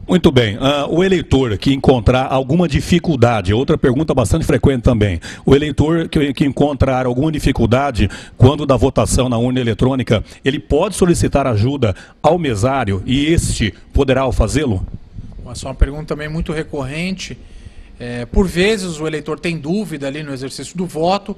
Muito bem. O eleitor que encontrar alguma dificuldade, outra pergunta bastante frequente também, o eleitor que encontrar alguma dificuldade quando da votação na urna eletrônica, ele pode solicitar ajuda ao mesário e este poderá fazê-lo? Essa é uma pergunta também muito recorrente. Por vezes o eleitor tem dúvida ali no exercício do voto,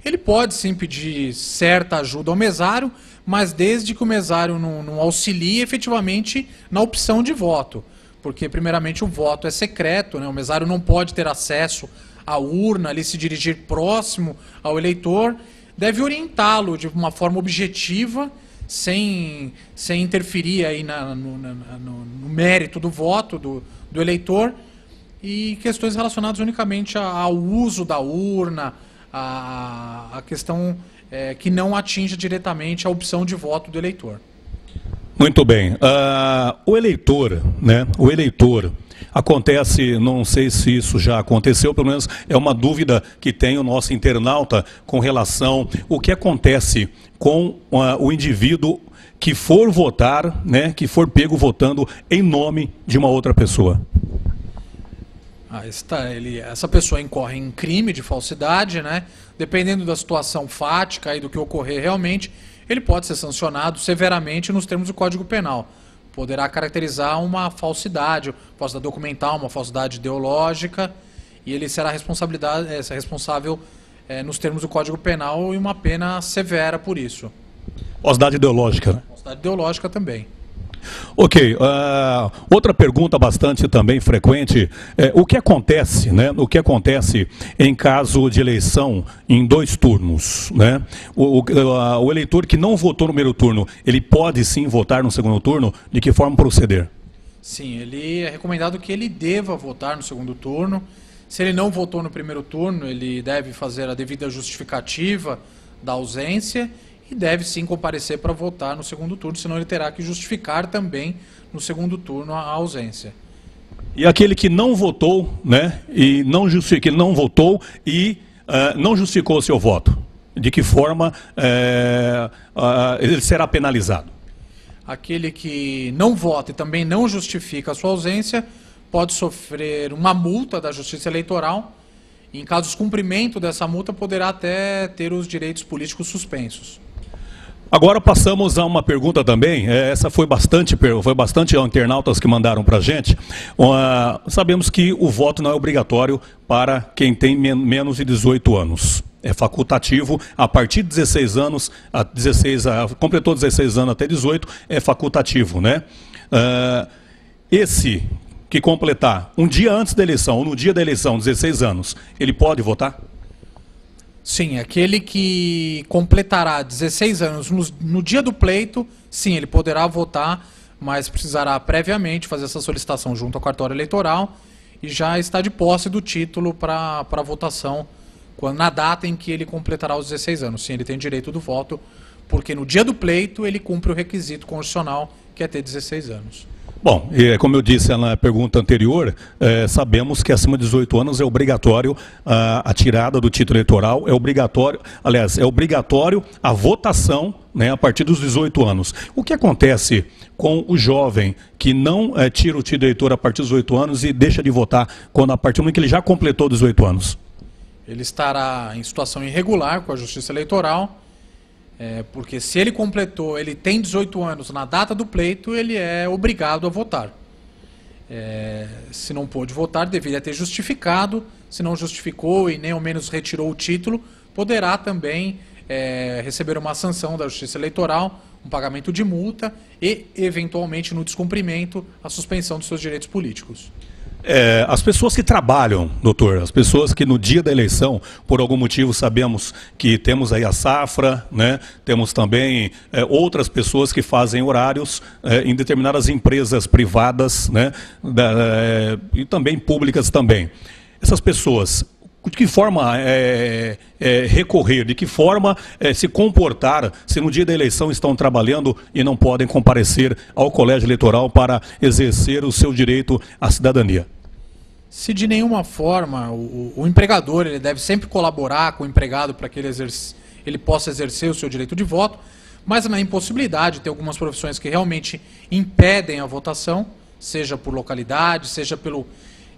ele pode sim pedir certa ajuda ao mesário, mas desde que o mesário não auxilie efetivamente na opção de voto. Porque, primeiramente, o voto é secreto, né? O mesário não pode ter acesso à urna, ali se dirigir próximo ao eleitor, deve orientá-lo de uma forma objetiva, sem interferir aí no mérito do voto do eleitor, e questões relacionadas unicamente ao uso da urna, a questão que não atinja diretamente a opção de voto do eleitor. Muito bem. O eleitor, né? O eleitor, acontece, não sei se isso já aconteceu, pelo menos é uma dúvida que tem o nosso internauta com relação ao que acontece com o indivíduo que for votar, né? Que for pego votando em nome de uma outra pessoa. Essa pessoa incorre em crime de falsidade, né? Dependendo da situação fática e do que ocorrer realmente, ele pode ser sancionado severamente nos termos do Código Penal. Poderá caracterizar uma falsidade documental, uma falsidade ideológica, e ele será responsável nos termos do Código Penal e uma pena severa por isso. Falsidade ideológica, né? Falsidade ideológica também. Ok, outra pergunta bastante também frequente, o que acontece, né? O que acontece em caso de eleição em 2 turnos, né? O eleitor que não votou no primeiro turno, ele pode sim votar no segundo turno? De que forma proceder? Sim, ele é recomendado que ele deva votar no segundo turno. Se ele não votou no primeiro turno, ele deve fazer a devida justificativa da ausência e deve sim comparecer para votar no segundo turno, senão ele terá que justificar também no segundo turno a ausência. E aquele que não votou, né, e não votou e não justificou o seu voto, de que forma ele será penalizado? Aquele que não vota e também não justifica a sua ausência pode sofrer uma multa da Justiça Eleitoral e, em caso de descumprimento dessa multa, poderá até ter os direitos políticos suspensos. Agora passamos a uma pergunta também, essa foi bastante internautas que mandaram para a gente. Sabemos que o voto não é obrigatório para quem tem menos de 18 anos. É facultativo a partir de 16 anos, completou 16 anos até 18, é facultativo, né? Esse que completar um dia antes da eleição, ou no dia da eleição, 16 anos, ele pode votar? Sim, aquele que completará 16 anos no dia do pleito, sim, ele poderá votar, mas precisará previamente fazer essa solicitação junto ao cartório eleitoral e já está de posse do título para votação na data em que ele completará os 16 anos. Sim, ele tem direito do voto, porque no dia do pleito ele cumpre o requisito constitucional, que é ter 16 anos. Bom, como eu disse na pergunta anterior, sabemos que acima de 18 anos é obrigatório a tirada do título eleitoral, é obrigatório a votação, né, a partir dos 18 anos. O que acontece com o jovem que não tira o título eleitor a partir dos 18 anos e deixa de votar a partir do momento que ele já completou 18 anos? Ele estará em situação irregular com a Justiça Eleitoral, porque se ele completou, ele tem 18 anos na data do pleito, ele é obrigado a votar. Se não pôde votar, deveria ter justificado. Se não justificou e nem ao menos retirou o título, poderá também receber uma sanção da Justiça Eleitoral, um pagamento de multa e, eventualmente, no descumprimento, a suspensão dos seus direitos políticos. As pessoas que trabalham, doutor, as pessoas que no dia da eleição, por algum motivo sabemos que temos aí a safra, né? Temos também outras pessoas que fazem horários em determinadas empresas privadas, né? E também públicas também. Essas pessoas, de que forma recorrer, de que forma se comportar se no dia da eleição estão trabalhando e não podem comparecer ao colégio eleitoral para exercer o seu direito à cidadania? Se de nenhuma forma, o empregador ele deve sempre colaborar com o empregado para que ele possa exercer o seu direito de voto, mas na impossibilidade, tem algumas profissões que realmente impedem a votação, seja por localidade, seja pelo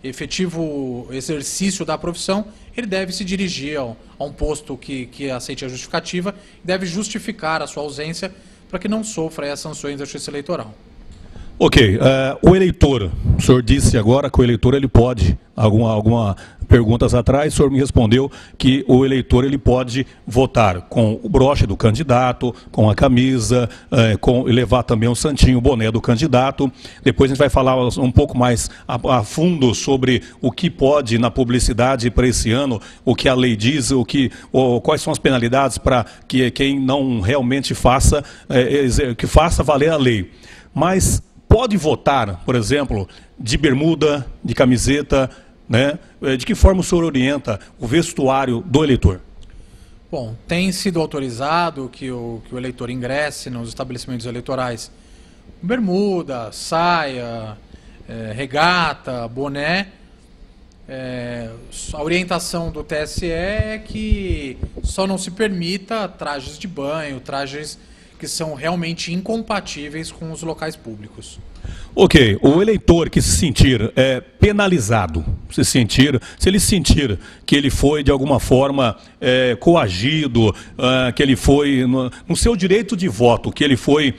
efetivo exercício da profissão, ele deve se dirigir a um posto que aceite a justificativa e deve justificar a sua ausência para que não sofra as sanções da Justiça Eleitoral. Ok, o eleitor, o senhor disse agora que o eleitor ele pode, alguma perguntas atrás, o senhor me respondeu que o eleitor ele pode votar com o broche do candidato, com a camisa, e levar também o santinho, o boné do candidato. Depois a gente vai falar um pouco mais a fundo sobre o que pode na publicidade para esse ano, o que a lei diz, quais são as penalidades para que quem não realmente faça, que faça valer a lei. Mas pode votar, por exemplo, de bermuda, de camiseta, né? De que forma o senhor orienta o vestuário do eleitor? Bom, tem sido autorizado que o eleitor ingresse nos estabelecimentos eleitorais com bermuda, saia, regata, boné. A orientação do TSE é que só não se permita trajes de banho, trajes que são realmente incompatíveis com os locais públicos. Ok, o eleitor que se sentir penalizado, se ele sentir que ele foi de alguma forma coagido, que ele foi no seu direito de voto, que ele foi,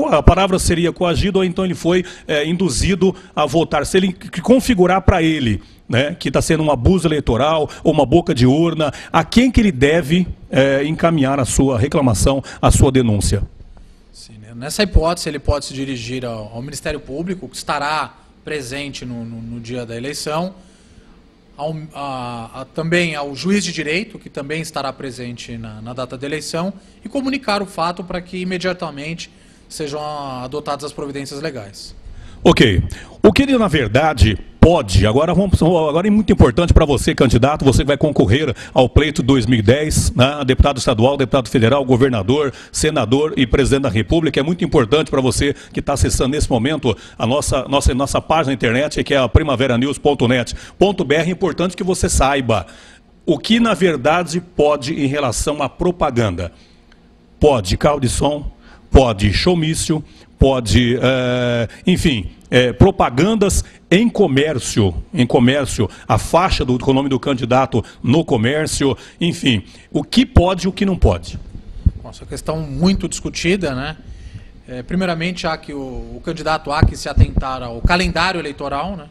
a palavra seria coagido, ou então ele foi induzido a votar, se ele configurar para ele, né, que está sendo um abuso eleitoral ou uma boca de urna, a quem que ele deve encaminhar a sua reclamação, a sua denúncia? Sim, né? Nessa hipótese, ele pode se dirigir ao Ministério Público, que estará presente no dia da eleição, também ao juiz de direito, que também estará presente na data da eleição, e comunicar o fato para que imediatamente sejam adotadas as providências legais. Ok. O que ele, na verdade, pode, agora é muito importante para você, candidato, você que vai concorrer ao pleito 2010, né, deputado estadual, deputado federal, governador, senador e presidente da República, é muito importante para você que está acessando nesse momento a nossa página na internet, que é a primaveranews.net.br, é importante que você saiba o que, na verdade, pode em relação à propaganda. Pode carro de som, pode showmício, pode, enfim, propagandas em comércio, a faixa com o nome do candidato no comércio, enfim, o que pode e o que não pode. Nossa, questão muito discutida, né? Primeiramente, o candidato há que se atentar ao calendário eleitoral, né?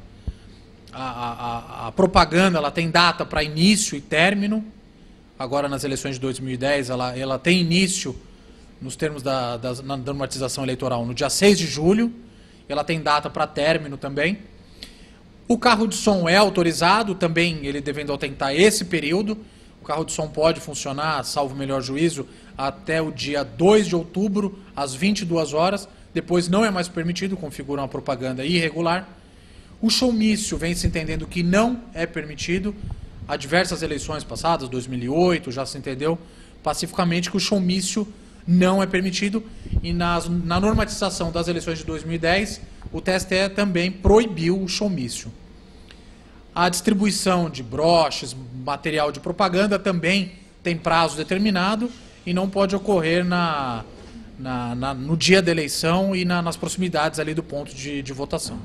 A propaganda ela tem data para início e término. Agora, nas eleições de 2010, ela tem início nos termos da normatização eleitoral no dia 6 de julho, ela tem data para término também. O carro de som é autorizado, também ele devendo atentar esse período. O carro de som pode funcionar, salvo melhor juízo, até o dia 2 de outubro, às 22 horas. Depois não é mais permitido, configura uma propaganda irregular. O showmício vem se entendendo que não é permitido. Há diversas eleições passadas, 2008, já se entendeu pacificamente que o showmício não é permitido, e na normatização das eleições de 2010, o TSE também proibiu o showmício. A distribuição de broches, material de propaganda também tem prazo determinado e não pode ocorrer no dia da eleição e nas proximidades ali do ponto de votação.